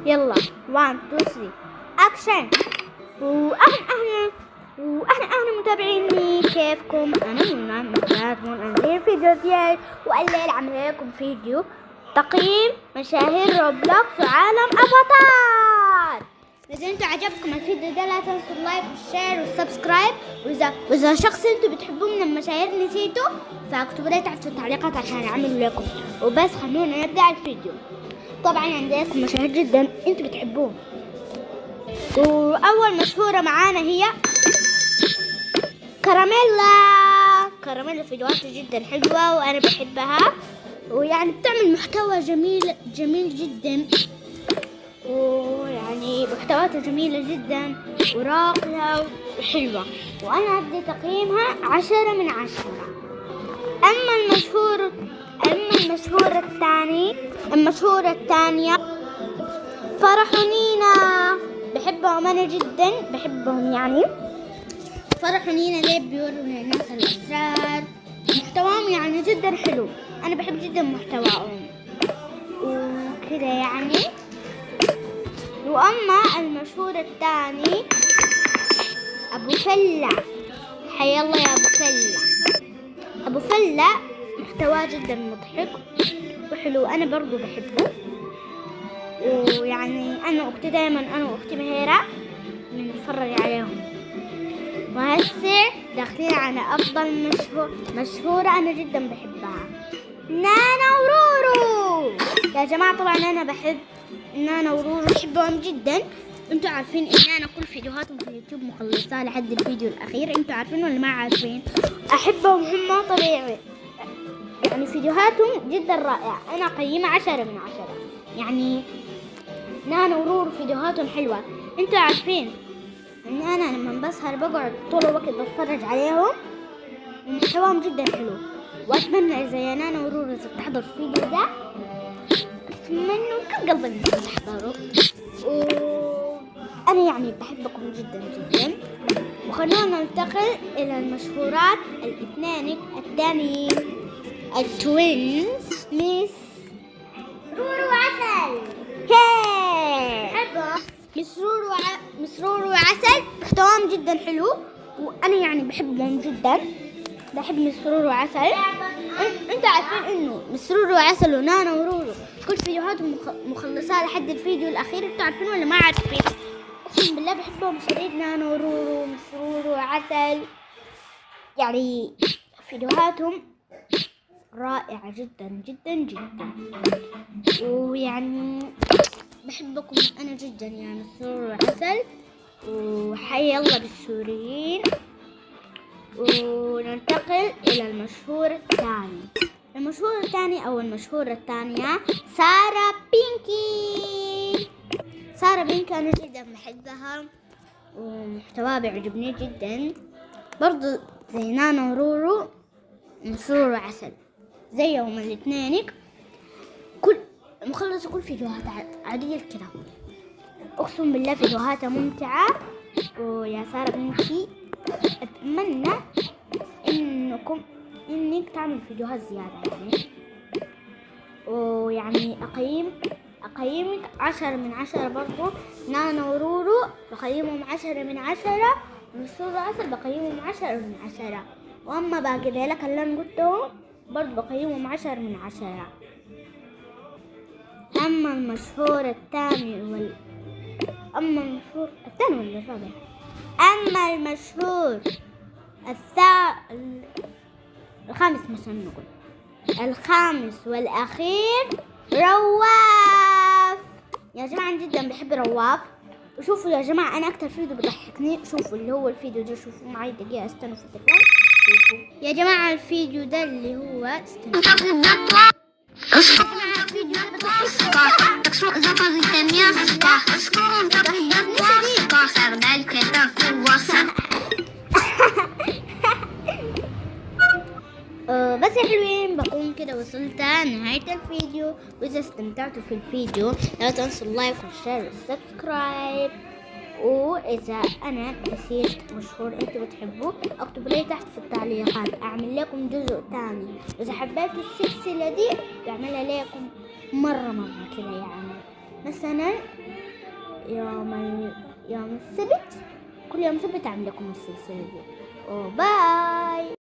يلا 1 2 3 اكشن. واهلا متابعيني، كيفكم؟ انا منى من قناة منى فيديو ديالي، والليل عامله لكم فيديو تقييم مشاهير روبلوكس وعالم افاتار. اذا انتم عجبكم الفيديو ده لا تنسوا اللايك والشير والسبسكرايب، واذا شخص انتم بتحبوه من المشاهير نسيته فاكتبوا لي تحت في التعليقات عشان اعمل لكم. وبس خلونا نبدا الفيديو. طبعا عندكم مشاهير جدا انتم بتحبوه، واول مشهوره معانا هي كراميلا فيديوهاتها جدا حلوه وانا بحبها، ويعني بتعمل محتوى جميل جدا، ويعني محتواتها جميله جدا وراقيه وحلوه، وانا ادي تقييمها 10 من 10. اما المشهورة الثانية فرح ونينا، بحبهم انا جدا، بحبهم يعني. فرح ونينا ليه بيوروا للناس الاسرار، محتواهم يعني جدا حلو، انا بحب جدا محتواهم وكذا يعني. واما المشهور الثاني ابو فلة، حي الله يا ابو فلة محتواه جدا مضحك وحلو، انا برضو بحبه. ويعني انا واختي مهيرة بنتفرج عليهم. وهسه داخلين على افضل مشهورة انا جدا بحبها، نانا ورورو. يا جماعة طبعا انا بحب نانا ورورو، بحبهم جدا. انتوا عارفين ان انا كل فيديوهاتهم في اليوتيوب مخلصها لحد الفيديو الاخير، انتوا عارفين ولا ما عارفين؟ احبهم هم طبيعي، يعني فيديوهاتهم جدا رائعة، انا اقيمها 10 من 10. يعني نانا ورورو فيديوهاتهم حلوة. انتوا عارفين ان انا لما بسهر بقعد طول الوقت بتفرج عليهم ومحتواهم جدا حلو. واتمنى اذا يا نانا ورورو اذا بتحضر الفيديو ده اتمنى كل قلبي انكم تحضروا، وانا يعني بحبكم جدا جدا. وخلونا ننتقل الى المشهورات الاثنين الثانيين، التوينز، ميس رورو وعسل. مس رورو وعسل محتواهم جدا حلو، وانا يعني بحبهم جدا، بحب مس رورو وعسل. انتوا عارفين انه مس رورو وعسل ونانا ورورو كل فيديوهاتهم مخلصات لحد الفيديو الاخير، انتوا عارفين ولا ما عارفين؟ اقسم بالله بحبهم شديد، نانا ورورو مس رورو وعسل، يعني فيديوهاتهم رائعة جدا جدا جدا. ويعني بحبكم انا جدا يعني سرور وعسل، وحي الله بالسوريين. وننتقل الى المشهور الثاني او المشهورة الثانية سارة بينكي انا جدا بحبها ومحتواها بيعجبني جدا، برضو زي نانا ورورو وسرور وعسل زيهم الاثنين، مخلصة كل فيديوهات عادية كده، اقسم بالله فيديوهاتها ممتعة. ويا سارة بنتي اتمنى انك تعمل فيديوهات زيادة يعني. ويعني اقيمك 10 من 10 برضو. نانا ورورو بقيمهم 10 من 10، وسرور عسل بقيمهم 10 من 10. واما باقي ذلك اللي انا قلتهم برضو بقيمهم 10 من 10. أما المشهور الخامس مثلا نقول الخامس والأخير رواف. يا جماعة جدا بحب رواف. وشوفوا يا جماعة أنا أكتر فيديو بضحكني، شوفوا اللي هو الفيديو ده، شوفوا معي دقيقة استنوا في التليفون. شوفوا يا جماعة الفيديو ده اللي هو استنوا بس يا حلوين بكون كده وصلت نهاية الفيديو. وإذا استمتعتوا في الفيديو لا تنسوا اللايك والشير والسبسكرايب. وإذا أنا نسيت مشهور أنتوا بتحبوه اكتبوا لي تحت في التعليقات، أعمل لكم جزء تاني. إذا حبيتوا السلسلة دي بعملها لكم مرة كده يعني. مثلا يوم السبت، كل يوم سبت أعمل لكم السلسلة دي. وباي.